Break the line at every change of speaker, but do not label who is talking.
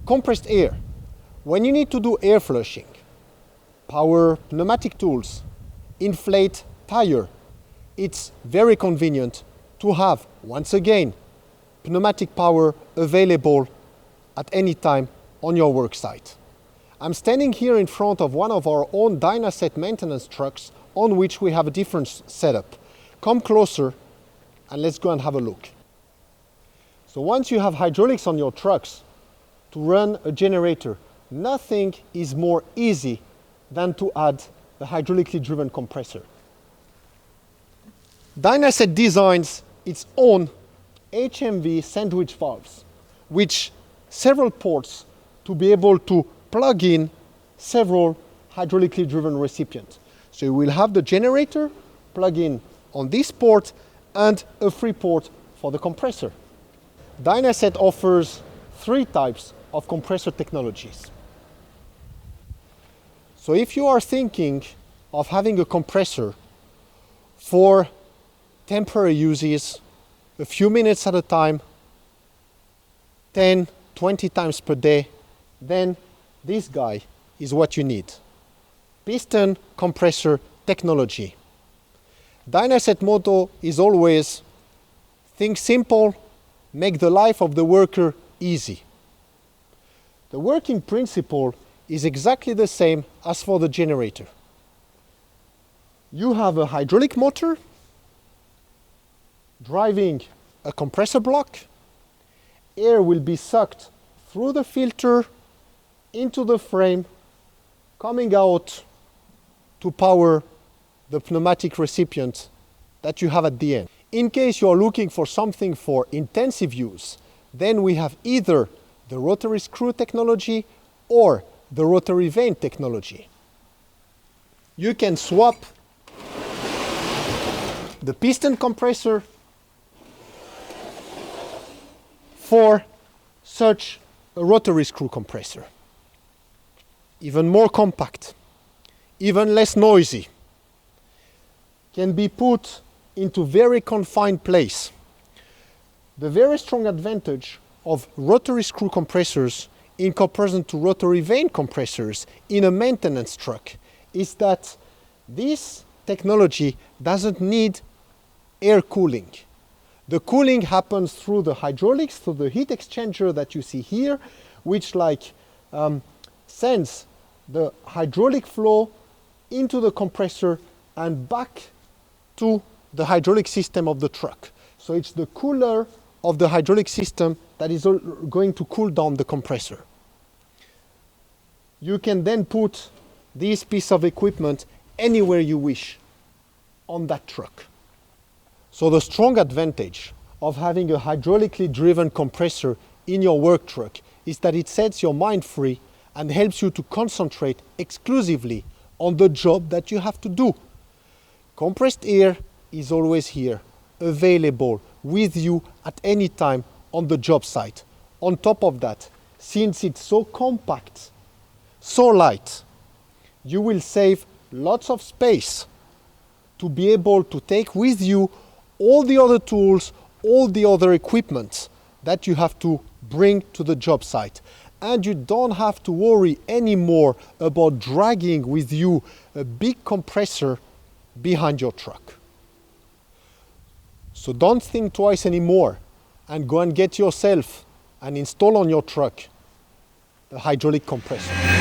Compressed air. When you need to do air flushing, power pneumatic tools, inflate tire, it's very convenient to have, once again, pneumatic power available at any time on your work site. I'm standing here in front of one of our own Dynaset maintenance trucks on which we have a different setup. Come closer and let's go and have a look. So once you have hydraulics on your trucks to run a generator, nothing is more easy than to add a hydraulically driven compressor. Dynaset designs its own HMV sandwich valves, which several ports to be able to plug in several hydraulically driven recipients. So you will have the generator plug in on this port and a free port for the compressor. Dynaset offers 3 types of compressor technologies. So if you are thinking of having a compressor for temporary uses, a few minutes at a time, 10, 20 times per day, then this guy is what you need. Piston compressor technology. Dynaset motto is always think simple, make the life of the worker easy. The working principle is exactly the same as for the generator. You have a hydraulic motor driving a compressor block. Air will be sucked through the filter into the frame, coming out to power the pneumatic recipient that you have at the end. In case you are looking for something for intensive use, then we have either the rotary screw technology or the rotary vane technology. You can swap the piston compressor for such a rotary screw compressor. Even more compact, even less noisy, can be put into very confined place. The very strong advantage of rotary screw compressors in comparison to rotary vane compressors in a maintenance truck is that this technology doesn't need air cooling. The cooling happens through the hydraulics, through the heat exchanger that you see here, which sends the hydraulic flow into the compressor and back to the hydraulic system of the truck. So it's the cooler of the hydraulic system that is going to cool down the compressor. You can then put this piece of equipment anywhere you wish on that truck. So the strong advantage of having a hydraulically driven compressor in your work truck is that it sets your mind free and helps you to concentrate exclusively on the job that you have to do. Compressed air is always here, available with you at any time on the job site. On top of that, since it's so compact, so light, you will save lots of space to be able to take with you all the other tools, all the other equipment that you have to bring to the job site. And you don't have to worry anymore about dragging with you a big compressor behind your truck. So don't think twice anymore and go and get yourself and install on your truck a hydraulic compressor.